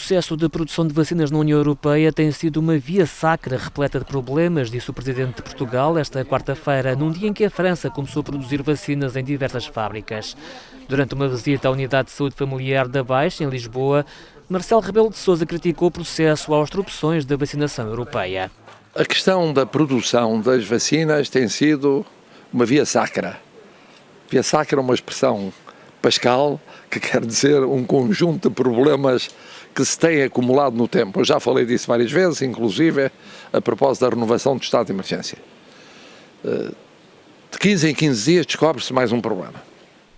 processo de produção de vacinas na União Europeia tem sido uma via sacra repleta de problemas, disse o Presidente de Portugal esta quarta-feira, num dia em que a França começou a produzir vacinas em diversas fábricas. Durante uma visita à Unidade de Saúde Familiar da Baixa, em Lisboa, Marcelo Rebelo de Sousa criticou o processo às opções da vacinação europeia. A questão da produção das vacinas tem sido uma via sacra. Via sacra é uma expressão pascal, que quer dizer um conjunto de problemas que se têm acumulado no tempo. Eu já falei disso várias vezes, inclusive a propósito da renovação do estado de emergência. De 15 em 15 dias descobre-se mais um problema.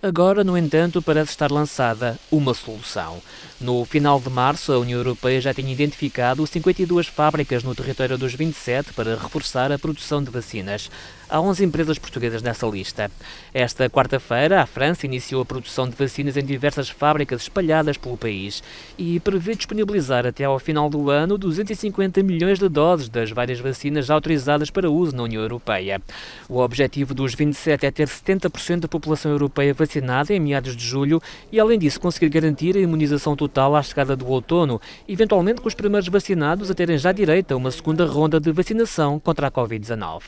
Agora, no entanto, parece estar lançada uma solução. No final de março, a União Europeia já tinha identificado 52 fábricas no território dos 27 para reforçar a produção de vacinas. Há 11 empresas portuguesas nessa lista. Esta quarta-feira, a França iniciou a produção de vacinas em diversas fábricas espalhadas pelo país e prevê disponibilizar até ao final do ano 250 milhões de doses das várias vacinas já autorizadas para uso na União Europeia. O objetivo dos 27 é ter 70% da população europeia vacinada em meados de julho e, além disso, conseguir garantir a imunização total à chegada do outono, eventualmente com os primeiros vacinados a terem já direito a uma segunda ronda de vacinação contra a Covid-19.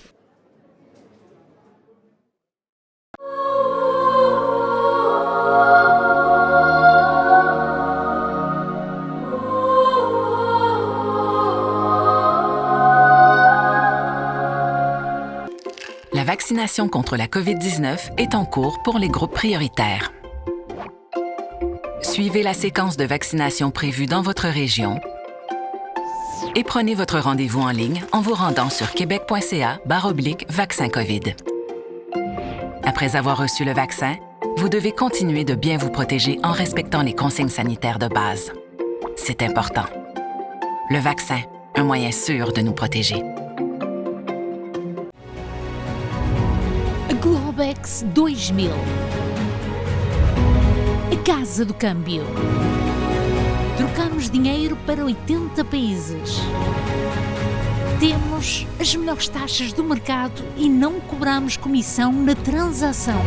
La vaccination contre la COVID-19 est en cours pour les groupes prioritaires. Suivez la séquence de vaccination prévue dans votre région et prenez votre rendez-vous en ligne en vous rendant sur québec.ca/vaccin COVID. Après avoir reçu le vaccin, vous devez continuer de bien vous protéger en respectant les consignes sanitaires de base. C'est important. Le vaccin, un moyen sûr de nous protéger. Globex 2000. A Casa do Câmbio. Trocamos dinheiro para 80 países. Temos as melhores taxas do mercado e não cobramos comissão na transação.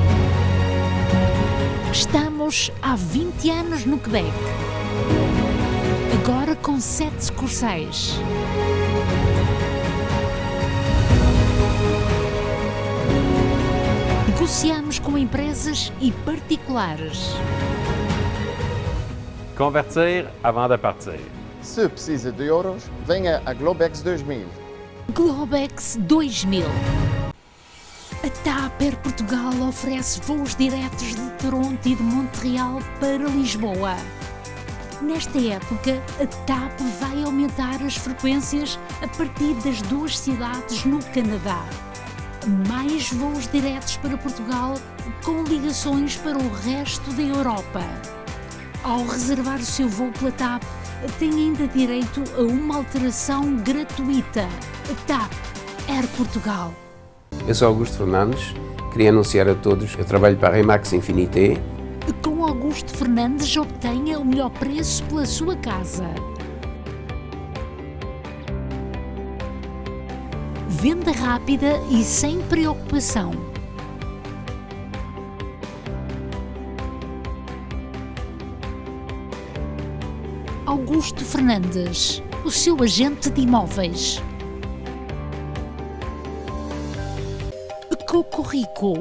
Estamos há 20 anos no Quebec. Agora com 7 sucursais. Negociamos com empresas e particulares. Convertir avant de partir. Se precisa de euros, venha a Globex 2000. Globex 2000. A TAP Air Portugal oferece voos diretos de Toronto e de Montreal para Lisboa. Nesta época, a TAP vai aumentar as frequências a partir das 2 cidades no Canadá. Mais voos diretos para Portugal com ligações para o resto da Europa. Ao reservar o seu voo pela TAP, tem ainda direito a uma alteração gratuita. TAP Air Portugal. Eu sou Augusto Fernandes, queria anunciar a todos, eu trabalho para a Remax Infinité. Com Augusto Fernandes obtenha o melhor preço pela sua casa. Venda rápida e sem preocupação. Augusto Fernandes, o seu agente de imóveis. Cocorico,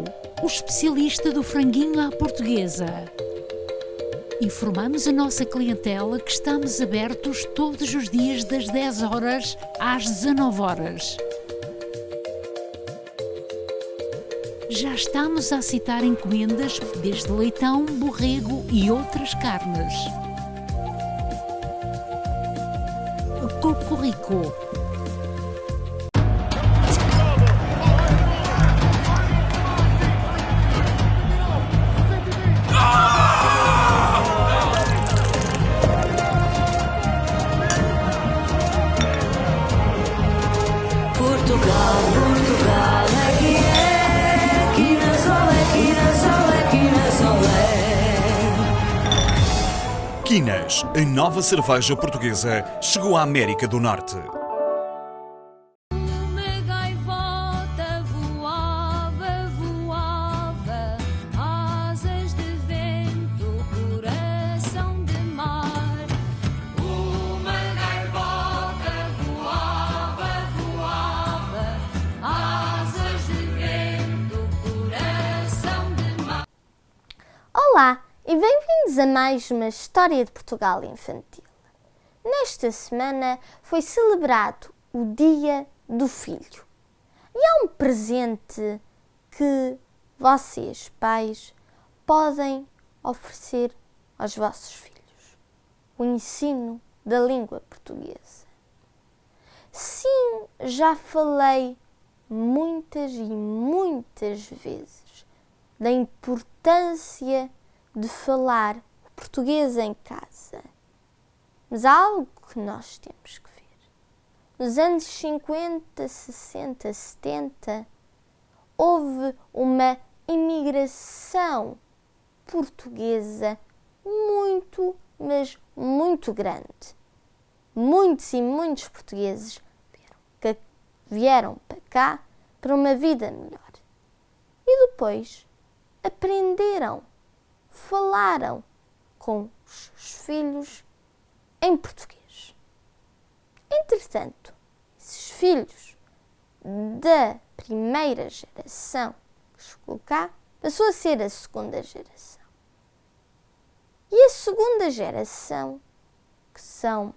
o especialista do franguinho à portuguesa. Informamos a nossa clientela que estamos abertos todos os dias das 10 horas às 19 horas. Já estamos a aceitar encomendas desde leitão, borrego e outras carnes. Cocorico. Quinas, a nova cerveja portuguesa, chegou à América do Norte. Uma gaivota voava, voava, asas de vento, coração de mar. Olá e bem-vindos a mais uma História de Portugal infantil. Nesta semana foi celebrado o Dia do Filho. E há um presente que vocês, pais, podem oferecer aos vossos filhos: o ensino da língua portuguesa. Sim, já falei muitas e muitas vezes da importância de falar o português em casa. Mas há algo que nós temos que ver. Nos anos 50, 60, 70, houve uma imigração portuguesa muito, mas muito grande. Muitos e muitos portugueses vieram para cá para uma vida melhor. E depois aprenderam, falaram com os seus filhos em português. Entretanto, esses filhos da primeira geração que chegou cá passou a ser a segunda geração. E a segunda geração, que são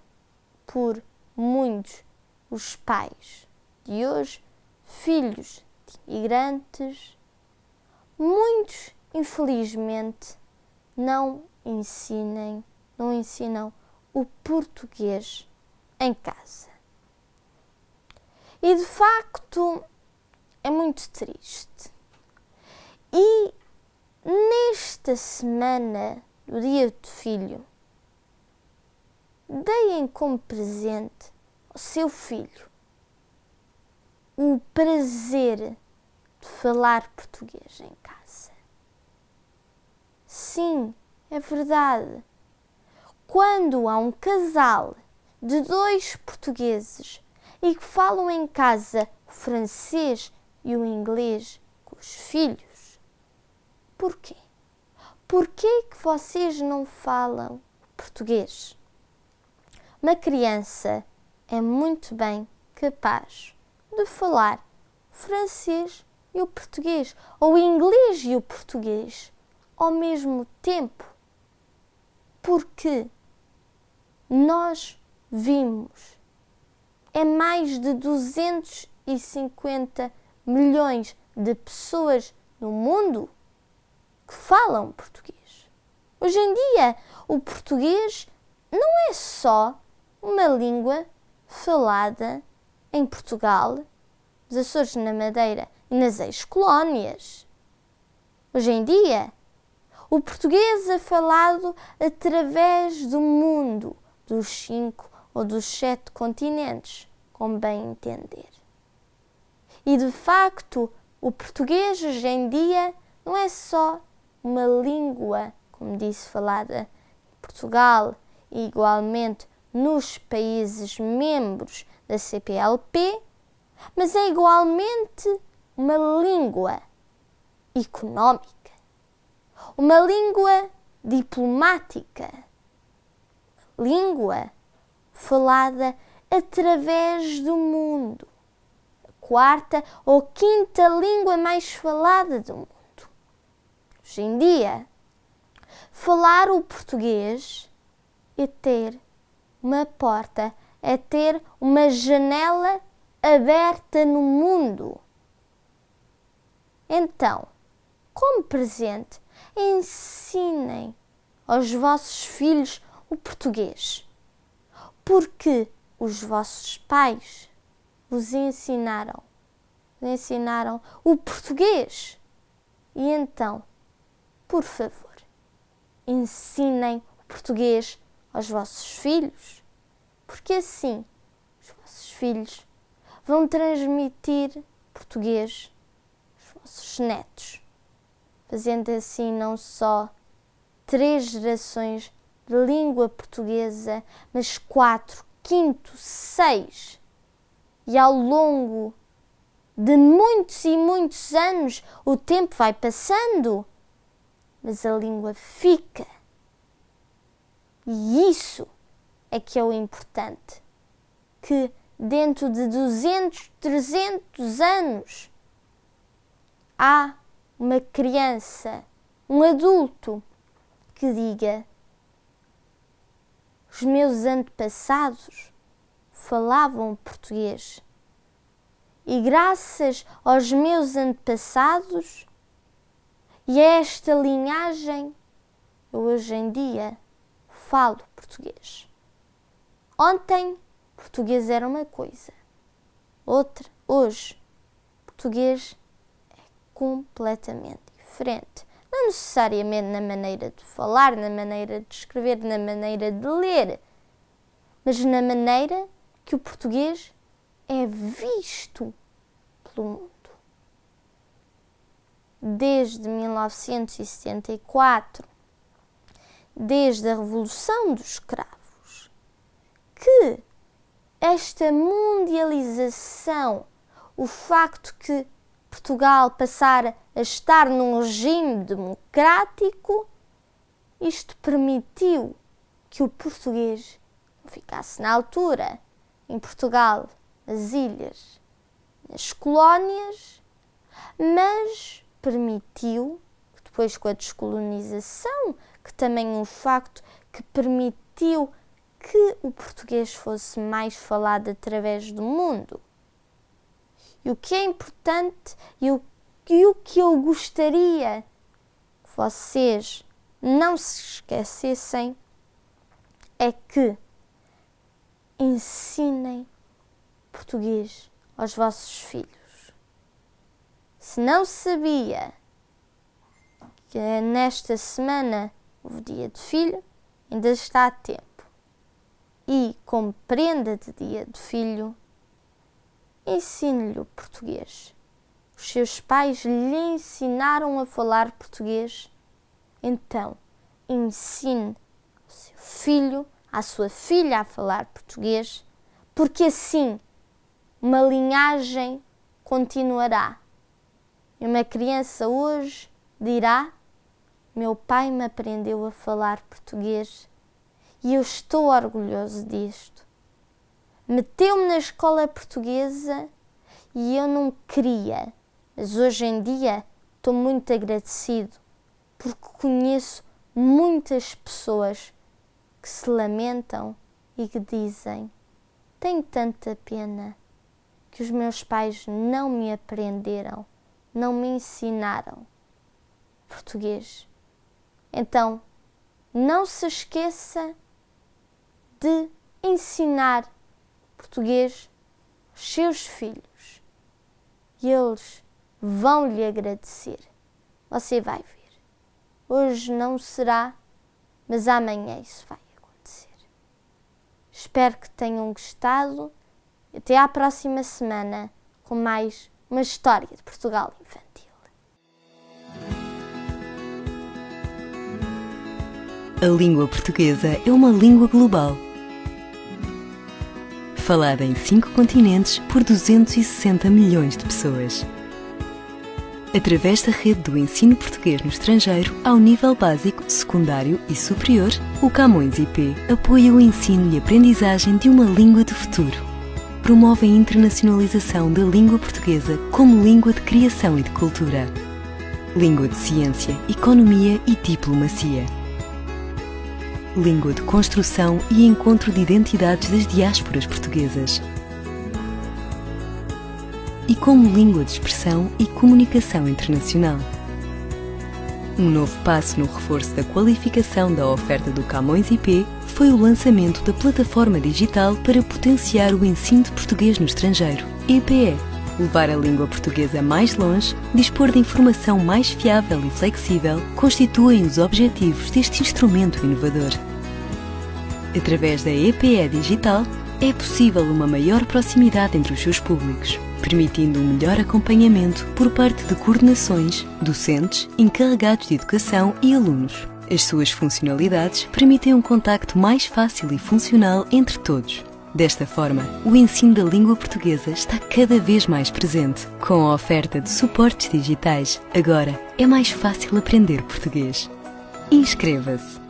por muitos os pais de hoje, filhos de imigrantes, muitos, infelizmente, não ensinam o português em casa. E, de facto, é muito triste. E nesta semana do Dia do Filho, deem como presente ao seu filho o prazer de falar português em casa. Sim, é verdade. Quando há um casal de dois portugueses e que falam em casa o francês e o inglês com os filhos, porquê? Porquê que vocês não falam português? Uma criança é muito bem capaz de falar o francês e o português, ou o inglês e o português ao mesmo tempo, porque nós vimos mais de 250 milhões de pessoas no mundo que falam português. Hoje em dia, o português não é só uma língua falada em Portugal, nos Açores, na Madeira e nas ex-colónias. Hoje em dia, o português é falado através do mundo, dos 5 ou dos 7 continentes, como bem entender. E, de facto, o português hoje em dia não é só uma língua, como disse, falada em Portugal e igualmente nos países membros da CPLP, mas é igualmente uma língua económica, uma língua diplomática, língua falada através do mundo, a 4ª ou 5ª língua mais falada do mundo. Hoje em dia, falar o português é ter uma porta, é ter uma janela aberta no mundo. Então, como presente, ensinem aos vossos filhos o português, porque os vossos pais vos ensinaram o português. E então, por favor, ensinem o português aos vossos filhos, porque assim os vossos filhos vão transmitir português aos vossos netos, fazendo assim não só 3 gerações de língua portuguesa, mas 4, 5, 6. E ao longo de muitos e muitos anos o tempo vai passando, mas a língua fica. E isso é que é o importante, que dentro de 200, 300 anos há uma criança, um adulto que diga: os meus antepassados falavam português e graças aos meus antepassados e a esta linhagem eu hoje em dia falo português. Ontem português era uma coisa, outra, hoje português é completamente diferente. Não necessariamente na maneira de falar, na maneira de escrever, na maneira de ler, mas na maneira que o português é visto pelo mundo. Desde 1974, desde a Revolução dos Escravos, que esta mundialização, o facto que Portugal passar a estar num regime democrático, isto permitiu que o português não ficasse na altura. Em Portugal, as ilhas, as colónias, mas permitiu, depois com a descolonização, que também um facto que permitiu que o português fosse mais falado através do mundo. E o que é importante e o que eu gostaria que vocês não se esquecessem é que ensinem português aos vossos filhos. Se não sabia que nesta semana houve dia de filho, ainda está a tempo. E como prenda de dia de filho, ensine-lhe o português. Os seus pais lhe ensinaram a falar português, então ensine ao seu filho, à sua filha a falar português, porque assim uma linhagem continuará. E uma criança hoje dirá: meu pai me aprendeu a falar português e eu estou orgulhoso disto. Meteu-me na escola portuguesa e eu não queria, mas hoje em dia estou muito agradecido porque conheço muitas pessoas que se lamentam e que dizem: tenho tanta pena que os meus pais não me aprenderam, não me ensinaram português. Então, não se esqueça de ensinar português aos seus filhos e eles vão lhe agradecer. Você vai ver. Hoje não será, mas amanhã isso vai acontecer. Espero que tenham gostado. Até à próxima semana com mais uma história de Portugal infantil. A língua portuguesa é uma língua global. Falada em 5 continentes por 260 milhões de pessoas. Através da rede do ensino português no estrangeiro, ao nível básico, secundário e superior, o Camões IP apoia o ensino e aprendizagem de uma língua do futuro. Promove a internacionalização da língua portuguesa como língua de criação e de cultura. Língua de ciência, economia e diplomacia. Língua de construção e encontro de identidades das diásporas portuguesas. E como língua de expressão e comunicação internacional. Um novo passo no reforço da qualificação da oferta do Camões IP foi o lançamento da plataforma digital para potenciar o ensino de português no estrangeiro, EPE. Levar a língua portuguesa mais longe, dispor de informação mais fiável e flexível, constituem os objetivos deste instrumento inovador. Através da EPE Digital, é possível uma maior proximidade entre os seus públicos, permitindo um melhor acompanhamento por parte de coordenações, docentes, encarregados de educação e alunos. As suas funcionalidades permitem um contacto mais fácil e funcional entre todos. Desta forma, o ensino da língua portuguesa está cada vez mais presente. Com a oferta de suportes digitais, agora é mais fácil aprender português. Inscreva-se!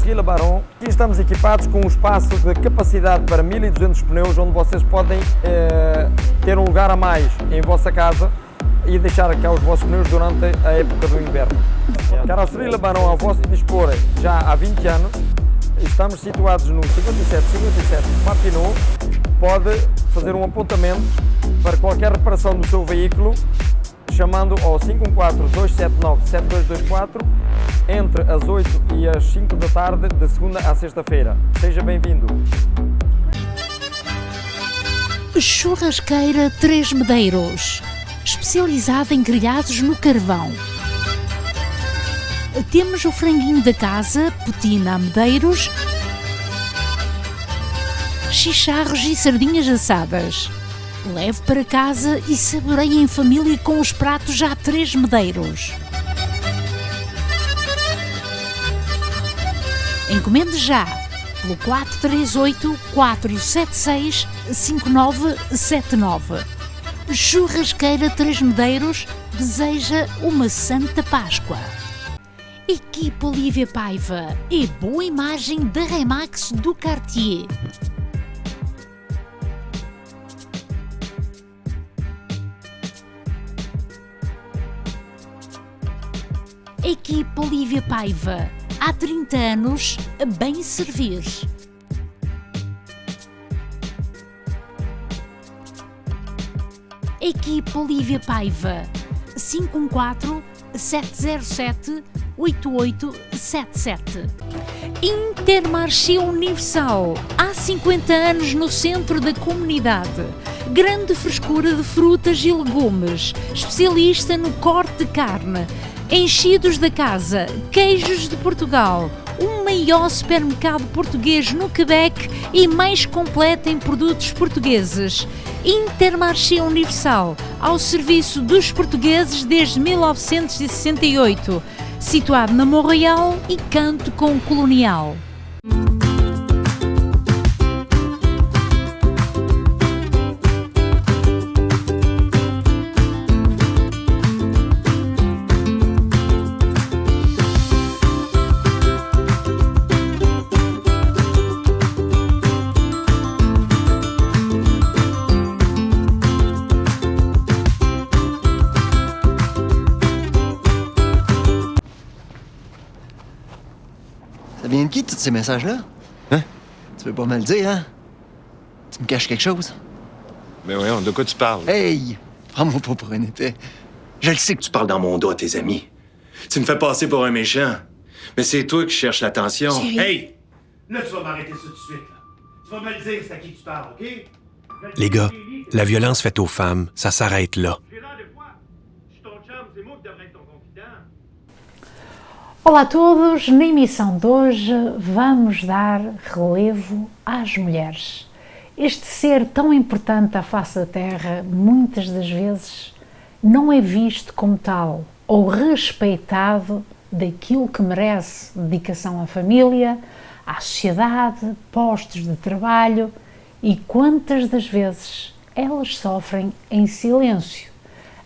Carrosserie Baron. Aqui estamos equipados com um espaço de capacidade para 1200 pneus, onde vocês podem ter um lugar a mais em vossa casa e deixar cá os vossos pneus durante a época do inverno. A Carrosserie Baron ao vosso dispor já há 20 anos. Estamos situados no 5757 Mapineau. Pode fazer um apontamento para qualquer reparação do seu veículo, chamando ao 514-279-7224 entre as 8 e as 5 da tarde, de segunda à sexta-feira. Seja bem-vindo. Churrasqueira Três Medeiros, especializada em grelhados no carvão. Temos o franguinho da casa, potina a medeiros, chicharros e sardinhas assadas. Leve para casa e saboreie em família com os pratos já Três Medeiros. Encomende já pelo 438-476-5979. Churrasqueira Três Medeiros deseja uma Santa Páscoa. Equipe Olívia Paiva e boa imagem da Remax do Cartier. Equipe Olívia Paiva, há 30 anos a bem servir. Equipe Olívia Paiva, 514-707-8877. Intermarché Universal, há 50 anos no centro da comunidade. Grande frescura de frutas e legumes, especialista no corte de carne. Enchidos da casa, queijos de Portugal, o maior supermercado português no Quebec e mais completo em produtos portugueses. Intermarché Universal, ao serviço dos portugueses desde 1968, situado na Montreal e canto com Colonial. Ça vient de qui, tous ces messages-là? Hein? Tu veux pas me le dire, hein? Tu me caches quelque chose? Mais voyons, de quoi tu parles? Hey! Prends-moi pas pour un épais. Je le sais que Tu parles dans mon dos à tes amis. Tu me fais passer pour un méchant. Mais c'est toi qui cherches l'attention. Chérie. Hey! Là, tu vas m'arrêter ça tout de suite, là. Tu vas me le dire, c'est à qui tu parles, OK? Les gars, la violence faite aux femmes, ça s'arrête là. Olá a todos, na emissão de hoje vamos dar relevo às mulheres. Este ser tão importante à face da Terra, muitas das vezes, não é visto como tal ou respeitado daquilo que merece: dedicação à família, à sociedade, postos de trabalho, e quantas das vezes elas sofrem em silêncio.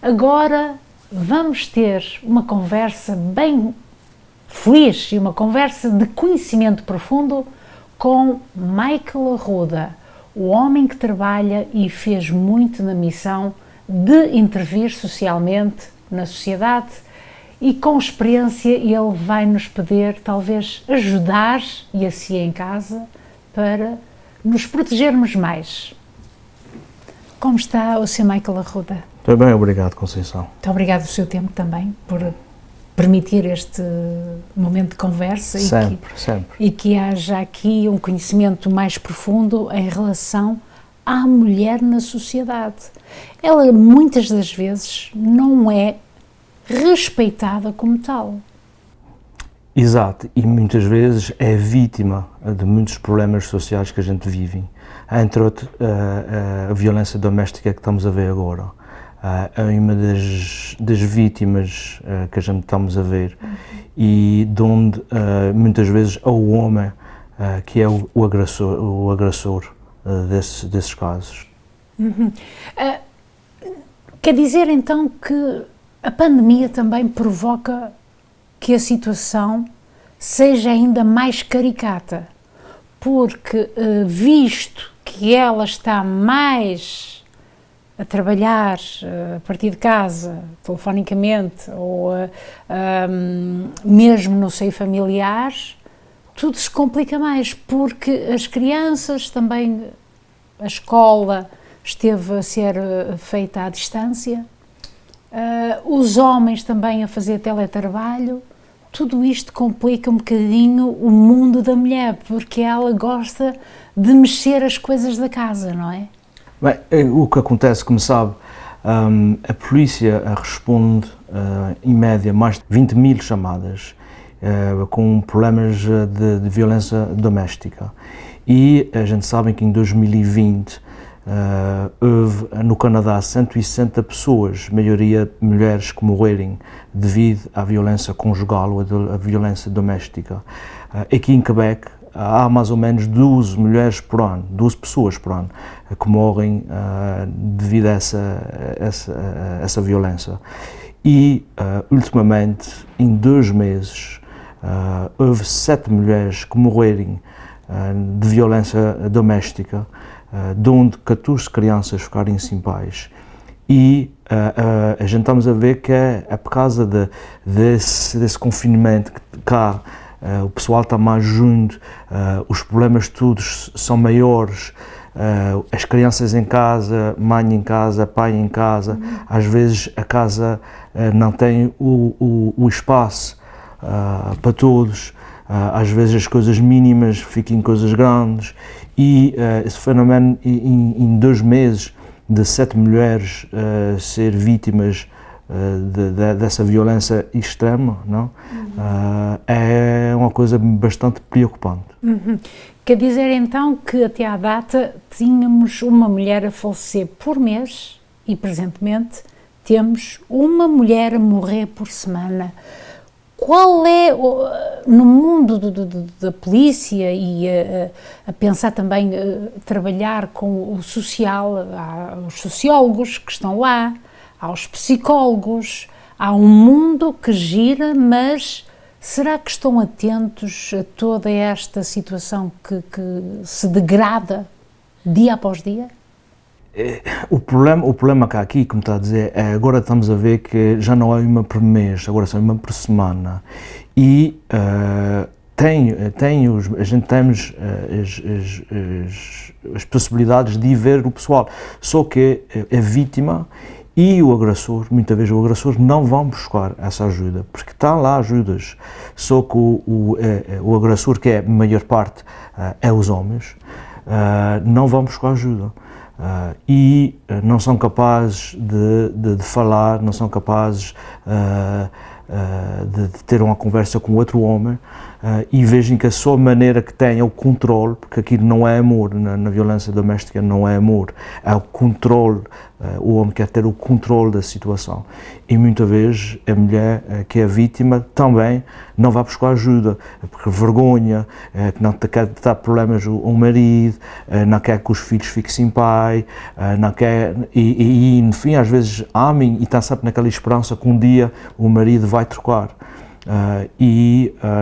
Agora vamos ter uma conversa bem feliz e uma conversa de conhecimento profundo com Michael Arruda, o homem que trabalha e fez muito na missão de intervir socialmente na sociedade, e com experiência ele vai nos poder talvez ajudar, e assim em casa, para nos protegermos mais. Como está o Sr. Michael Arruda? Estou bem, obrigado, Conceição. Muito obrigado pelo seu tempo também, por permitir este momento de conversa e que haja aqui um conhecimento mais profundo em relação à mulher na sociedade. Ela muitas das vezes não é respeitada como tal. Exato, e muitas vezes é vítima de muitos problemas sociais que a gente vive, entre outros a violência doméstica que estamos a ver agora. É uma das vítimas que a gente estamos a ver, e de onde muitas vezes é o homem que é o agressor desses casos. Uhum. Quer dizer então que a pandemia também provoca que a situação seja ainda mais caricata, porque visto que ela está mais a trabalhar a partir de casa, telefonicamente, ou mesmo no seio familiar, tudo se complica mais, porque as crianças também, a escola esteve a ser feita à distância, os homens também a fazer teletrabalho. Tudo isto complica um bocadinho o mundo da mulher, porque ela gosta de mexer as coisas da casa, não é? Bem, o que acontece, como sabe, a polícia responde, em média, mais de 20 mil chamadas com problemas de violência doméstica. E a gente sabe que em 2020 houve no Canadá 160 pessoas, maioria mulheres, que morreram devido à violência conjugal ou à violência doméstica. Aqui em Quebec há mais ou menos 12 mulheres por ano, 12 pessoas por ano que morrem devido a essa violência. E ultimamente, em 2 meses, houve 7 mulheres que morreram de violência doméstica, de onde 14 crianças ficaram sem pais. E a gente estamos a ver que é por causa desse confinamento que cá o pessoal está mais junto, os problemas todos são maiores, as crianças em casa, mãe em casa, pai em casa, às vezes a casa não tem o espaço para todos, às vezes as coisas mínimas ficam em coisas grandes, e esse fenómeno em 2 meses de 7 mulheres ser vítimas dessa violência extrema, não? É uma coisa bastante preocupante. Quer dizer então que até à data tínhamos uma mulher a falecer por mês e presentemente temos uma mulher a morrer por semana. Qual é, no mundo da polícia e a pensar também, trabalhar com o social, há os sociólogos que estão lá, há os psicólogos, há um mundo que gira, mas será que estão atentos a toda esta situação que se degrada dia após dia? O problema que há aqui, como está a dizer, é agora estamos a ver que já não é uma por mês, agora são uma por semana. E a gente temos as possibilidades de ir ver o pessoal, só que a vítima e o agressor, muitas vezes o agressor, não vão buscar essa ajuda, porque estão lá ajudas, só que o agressor, que é a maior parte, é os homens, não vão buscar ajuda. E não são capazes de falar, não são capazes de ter uma conversa com outro homem, e vejam que a só maneira que têm é o controle, porque aquilo não é amor, na violência doméstica não é amor, é o controle, o homem quer ter o controle da situação. E muitas vezes a mulher, que é a vítima, também não vai buscar ajuda, porque vergonha, que não quer dar problemas ao marido, não quer que os filhos fiquem sem pai, não quer, e enfim, às vezes amem e está sempre naquela esperança que um dia o marido vai trocar.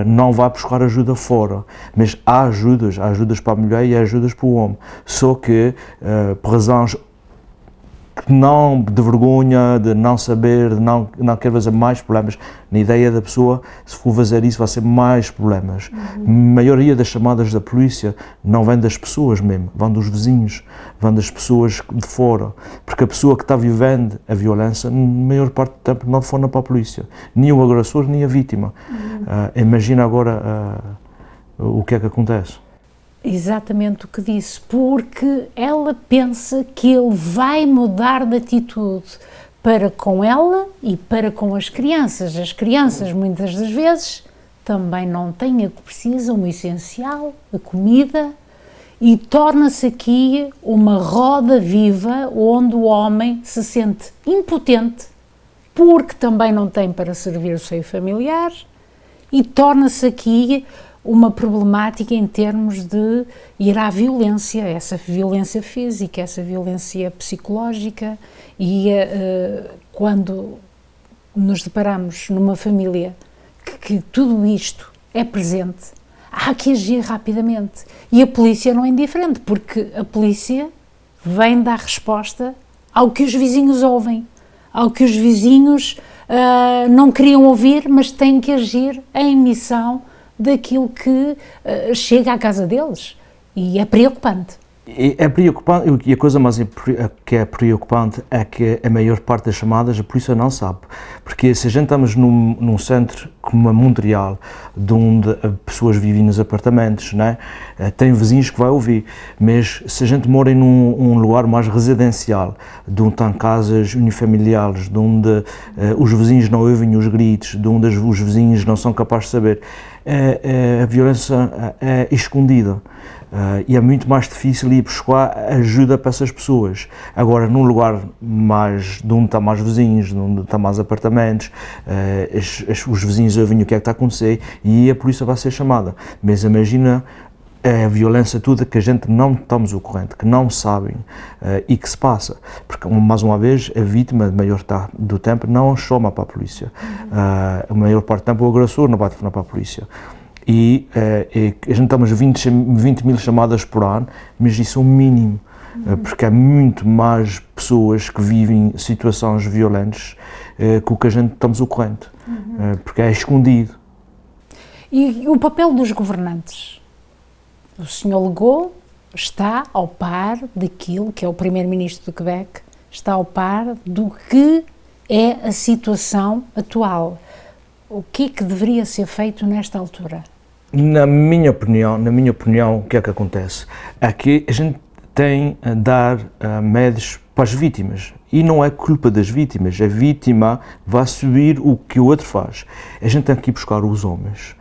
Não vai buscar ajuda fora, mas há ajudas para a mulher e há ajudas para o homem, só que por razões não de vergonha, de não saber, de não querer fazer mais problemas, na ideia da pessoa, se for fazer isso vai ser mais problemas. A maioria das chamadas da polícia não vem das pessoas mesmo, vão dos vizinhos, vão das pessoas de fora, porque a pessoa que está vivendo a violência, na maior parte do tempo não telefona para a polícia, nem o agressor, nem a vítima. Imagina agora o que é que acontece. Exatamente o que disse, porque ela pensa que ele vai mudar de atitude para com ela e para com as crianças. As crianças, muitas das vezes, também não têm o que precisam, o essencial, a comida, e torna-se aqui uma roda viva onde o homem se sente impotente, porque também não tem para servir o seio familiar, e torna-se aqui uma problemática em termos de ir à violência, essa violência física, essa violência psicológica, e quando nos deparamos numa família que tudo isto é presente, há que agir rapidamente. E a polícia não é indiferente, porque a polícia vem dar resposta ao que os vizinhos ouvem, ao que os vizinhos não queriam ouvir, mas têm que agir em missão daquilo que chega à casa deles. E é preocupante. É preocupante, e a coisa mais que é preocupante é que a maior parte das chamadas a polícia não sabe, porque se a gente estamos num centro como Montreal, de onde pessoas vivem nos apartamentos, né, tem vizinhos que vai ouvir, mas se a gente mora em um lugar mais residencial, de onde estão casas unifamiliares, de onde os vizinhos não ouvem os gritos, de onde os vizinhos não são capazes de saber, a violência é escondida. E é muito mais difícil ir buscar ajuda para essas pessoas. Agora, num lugar mais, de onde está mais vizinhos, de onde está mais apartamentos, os vizinhos ouvem o que é que está a acontecer e a polícia vai ser chamada. Mas imagina a violência toda que a gente não estamos ao corrente, que não sabem e que se passa. Porque, mais uma vez, a vítima, a maior parte do tempo, não chama para a polícia. A maior parte do tempo, o agressor não vai telefonar para a polícia. E a gente estamos 20 mil chamadas por ano, mas isso é o mínimo, porque há muito mais pessoas que vivem situações violentas que o que a gente estamos ao corrente, porque é escondido. E o papel dos governantes? O Sr. Legault está ao par daquilo que é o Primeiro-Ministro do Quebec, está ao par do que é a situação atual. O que é que deveria ser feito nesta altura? Na minha opinião, o que é que acontece? É que a gente tem a dar médios para as vítimas e não é culpa das vítimas, a vítima vai subir o que o outro faz. A gente tem que ir buscar os homens.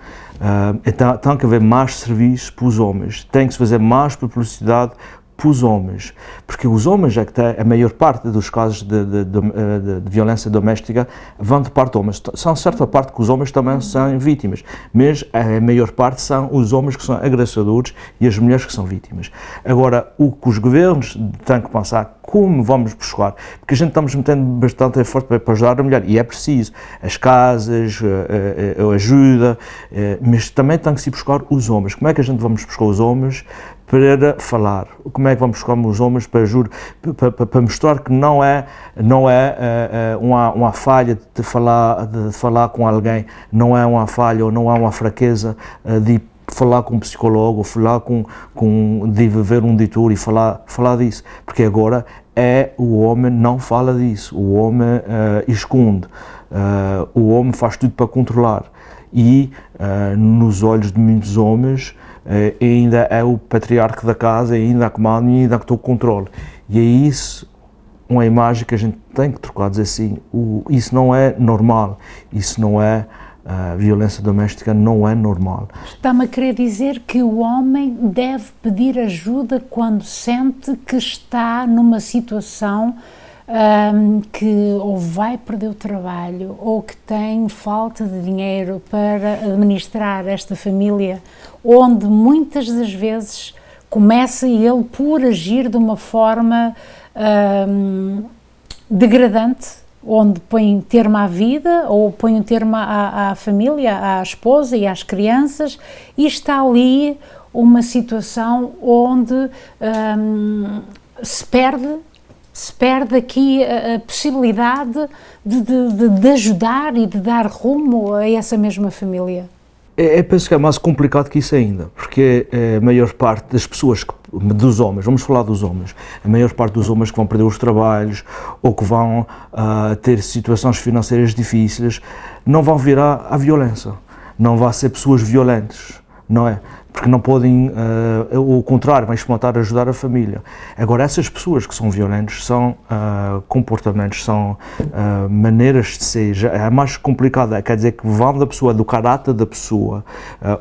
Então, tem que haver mais serviços para os homens, tem que se fazer mais publicidade para os homens, porque os homens é que têm a maior parte dos casos de violência doméstica vão de parte de homens. São certa parte que os homens também são vítimas, mas a maior parte são os homens que são agressores e as mulheres que são vítimas. Agora, o que os governos têm que pensar, como vamos buscar, porque a gente estamos metendo bastante esforço para ajudar a mulher, e é preciso, as casas, a ajuda, mas também tem que se buscar os homens. Como é que a gente vamos buscar os homens para falar? Como é que vamos buscar os homens para ajudar, para mostrar que não é uma falha de falar com alguém, não é uma falha ou não é uma fraqueza de falar com um psicólogo, ou falar de ver um editor e falar disso, porque agora o homem não fala disso, o homem esconde, o homem faz tudo para controlar e nos olhos de muitos homens ainda é o patriarca da casa, ainda a comanda e ainda a que tem o controle, e é isso uma imagem que a gente tem que trocar, dizer assim, isso não é normal, isso não é violência doméstica, não é normal. Está-me a querer dizer que o homem deve pedir ajuda quando sente que está numa situação que ou vai perder o trabalho ou que tem falta de dinheiro para administrar esta família, onde muitas das vezes começa ele por agir de uma forma degradante, onde põe termo à vida ou põe um termo à família, à esposa e às crianças, e está ali uma situação onde se perde aqui a possibilidade de ajudar e de dar rumo a essa mesma família. Eu penso que é mais complicado que isso ainda, porque a maior parte das pessoas, dos homens, vamos falar dos homens, a maior parte dos homens que vão perder os trabalhos ou que vão ter situações financeiras difíceis, não vão virar à violência, não vão ser pessoas violentas, não é? Porque não podem, ao contrário, vão explotar ajudar a família. Agora, essas pessoas que são violentas são comportamentos, são maneiras de ser, é mais complicado, quer dizer que vão da pessoa, do caráter da pessoa.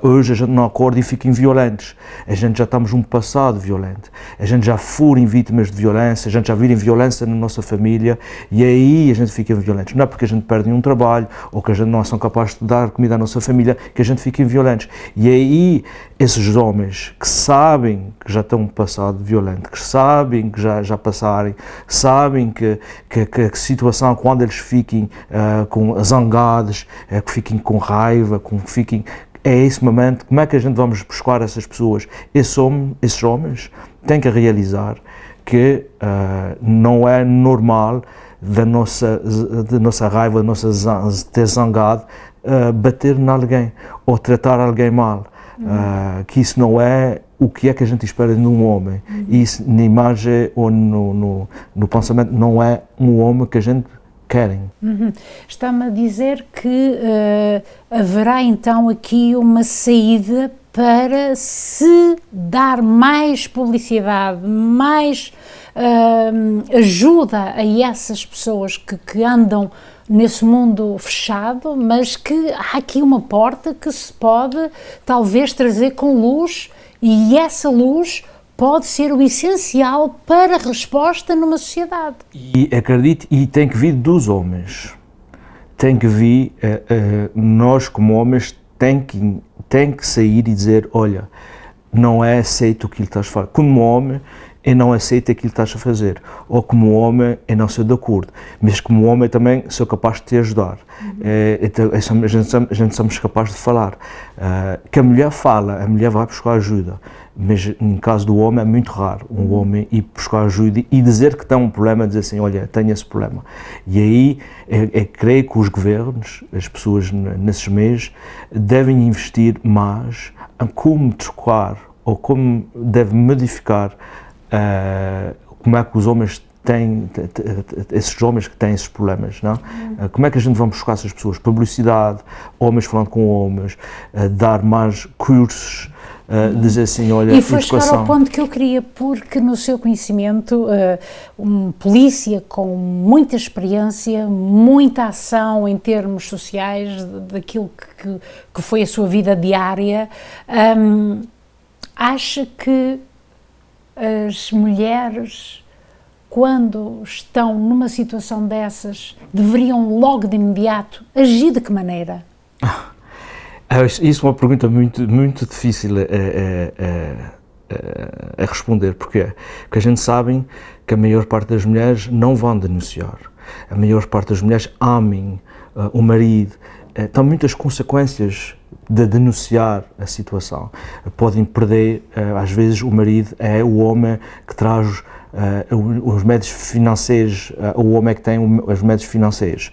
Hoje a gente não acorda e fica violentos, a gente já estamos num passado violento, a gente já foram vítimas de violência, a gente já viram violência na nossa família e aí a gente fica violentos. Não é porque a gente perde um trabalho ou que a gente não são capazes de dar comida à nossa família que a gente fica violentos. E aí esses homens que sabem que já estão no passado violento, que sabem que já passaram, sabem que a situação, quando eles fiquem zangados, que fiquem com raiva, é esse momento, como é que a gente vamos buscar essas pessoas? Esses homens têm que realizar que não é normal da nossa raiva, da nossa ter zangado, bater em alguém ou tratar alguém mal. Que isso não é o que é que a gente espera de um homem. Isso, na imagem ou no pensamento, não é um homem que a gente quer. Está-me a dizer que haverá então aqui uma saída para se dar mais publicidade, mais ajuda a essas pessoas que andam nesse mundo fechado, mas que há aqui uma porta que se pode talvez trazer com luz, e essa luz pode ser o essencial para a resposta numa sociedade. E acredito, e tem que vir dos homens, tem que vir, nós como homens tem que sair e dizer, olha, não é aceito o que ele estás a fazer. Como homem, eu não aceito aquilo que estás a fazer, ou como homem eu não sou de acordo, mas como homem também sou capaz de te ajudar. Então, a gente somos capazes de falar. Que a mulher fala, a mulher vai buscar ajuda, mas no caso do homem é muito raro um homem ir buscar ajuda e dizer que tem um problema, dizer assim, olha, tenho esse problema. E aí eu creio que os governos, as pessoas nesses meios, devem investir mais em como trocar ou como devem modificar como é que os homens têm, esses homens que têm esses problemas, não? Como é que a gente vai buscar essas pessoas? Publicidade, homens falando com homens, dar mais cursos, dizer assim, olha, e foi chegar ao ponto que eu queria, porque no seu conhecimento, um polícia com muita experiência, muita ação em termos sociais, daquilo que foi a sua vida diária, acha que as mulheres, quando estão numa situação dessas, deveriam logo de imediato agir de que maneira? Isso é uma pergunta muito difícil a responder. Porquê? Porque a gente sabe que a maior parte das mulheres não vão denunciar. A maior parte das mulheres amem o marido. Tem muitas consequências de denunciar a situação. Podem perder, às vezes o marido é o homem que traz os médios financeiros, o homem é que tem os médios financeiros,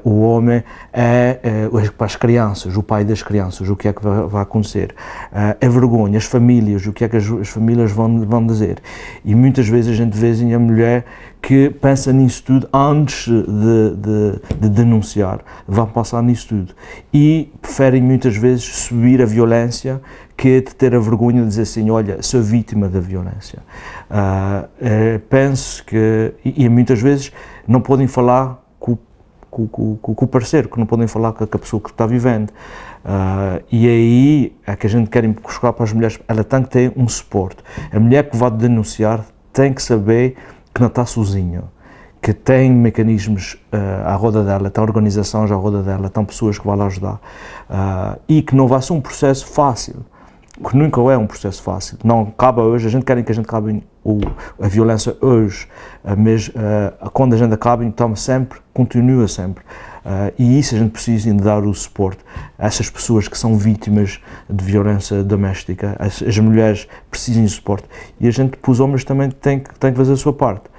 o homem é para as crianças, o pai das crianças, o que é que vai acontecer, a vergonha, as famílias, o que é que as famílias vão dizer. E muitas vezes a gente vê a mulher que pensa nisso tudo antes de denunciar, vão passar nisso tudo e preferem muitas vezes subir a violência que de ter a vergonha de dizer assim, olha, sou vítima da violência. Penso que, e muitas vezes não podem falar com o parceiro, que não podem falar com a pessoa que está vivendo. E aí é que a gente quer buscar para as mulheres, ela tem que ter um suporte. A mulher que vai denunciar tem que saber que não está sozinha, que tem mecanismos à roda dela, tem organizações à roda dela, tem pessoas que vão lá ajudar, e que não vai ser um processo fácil, que nunca é um processo fácil. Não acaba hoje, a gente quer que a gente acabe a violência hoje, mas quando a gente acaba, então sempre, continua sempre. E isso a gente precisa de dar o suporte a essas pessoas que são vítimas de violência doméstica. As mulheres precisam de suporte e a gente, os homens também tem que fazer a sua parte.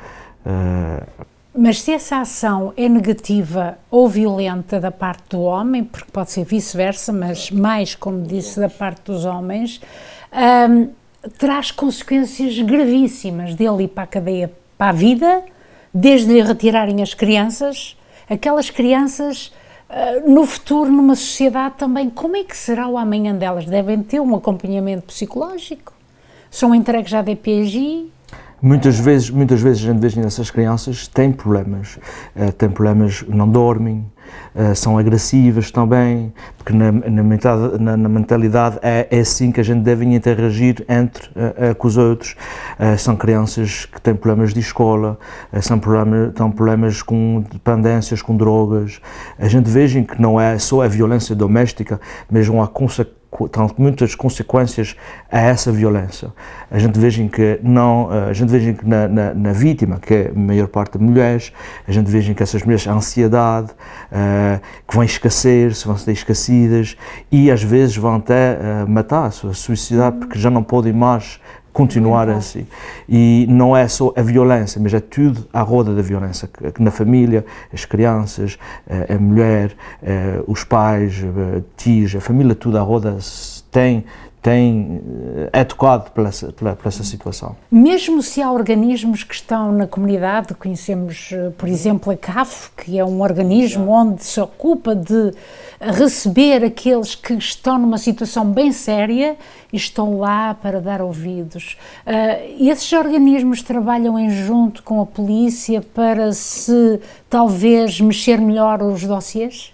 Mas se essa ação é negativa ou violenta da parte do homem, porque pode ser vice-versa, mas mais, como disse, da parte dos homens, traz consequências gravíssimas dele ir para a cadeia, para a vida, desde lhe retirarem as crianças, aquelas crianças no futuro, numa sociedade também, como é que será o amanhã delas? Devem ter um acompanhamento psicológico? São entregues à DPJ? Muitas vezes a gente vê que essas crianças têm problemas, não dormem, são agressivas também, porque na mentalidade é assim que a gente deve interagir com os outros. São crianças que têm problemas de escola, têm problemas com dependências, com drogas. A gente vê que não é só a violência doméstica, mas há muitas consequências a essa violência. A gente vê que na vítima, que é a maior parte de mulheres, a gente vê que essas mulheres, a ansiedade, que vão esquecer, se vão ser esquecidas, e às vezes vão até matar-se, suicidar, porque já não podem mais continuar assim. E não é só a violência, mas é tudo à roda da violência, que na família, as crianças, a mulher, os pais, tios, a família, tudo à roda é tocado por essa situação. Mesmo se há organismos que estão na comunidade, conhecemos, por exemplo, a CAF, que é um organismo onde se ocupa de receber aqueles que estão numa situação bem séria e estão lá para dar ouvidos. Esses organismos trabalham em junto com a polícia para se, talvez, mexer melhor os dossiês?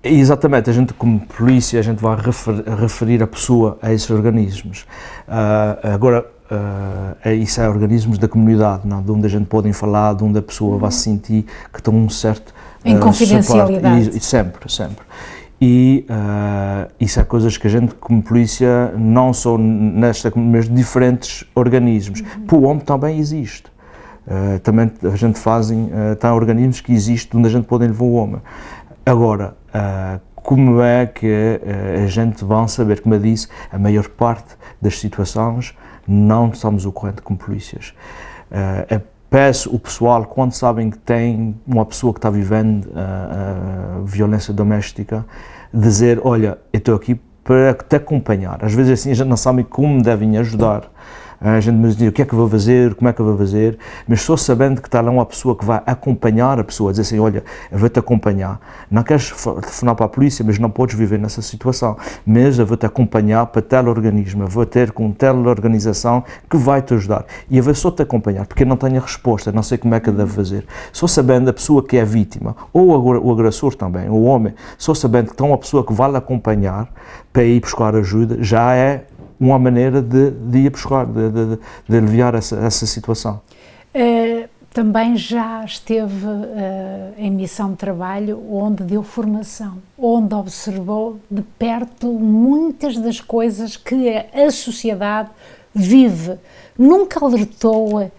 Exatamente, a gente como polícia, a gente vai referir a pessoa a esses organismos. Agora, isso é organismos da comunidade, não? De onde a gente pode falar, de onde a pessoa vai se sentir que tem um certo... em confidencialidade. Sempre. E isso é coisas que a gente como polícia, não só mas diferentes organismos. Para o homem também existe. Também a gente tem organismos que existem onde a gente pode levar o homem. Agora, como é que a gente vai saber, como eu disse, a maior parte das situações não estamos ao corrente como polícias. Peço o pessoal, quando sabem que tem uma pessoa que está vivendo violência doméstica, dizer, olha, eu estou aqui para te acompanhar. Às vezes assim a gente não sabe como devem ajudar. A gente me diz o que é que eu vou fazer, como é que eu vou fazer, mas só sabendo que está lá uma pessoa que vai acompanhar a pessoa, dizer assim, olha, eu vou-te acompanhar. Não queres telefonar para a polícia, mas não podes viver nessa situação, mas eu vou-te acompanhar para tal organismo, eu vou ter com tal organização que vai te ajudar. E eu vou só te acompanhar, porque eu não tenho a resposta, não sei como é que eu devo fazer. Só sabendo a pessoa que é a vítima, ou o agressor também, o homem, só sabendo que está uma pessoa que vai lhe acompanhar para ir buscar ajuda, já é uma maneira de ir buscar, de aliviar essa situação. Também já esteve em missão de trabalho onde deu formação, onde observou de perto muitas das coisas que a sociedade vive. Nunca alertou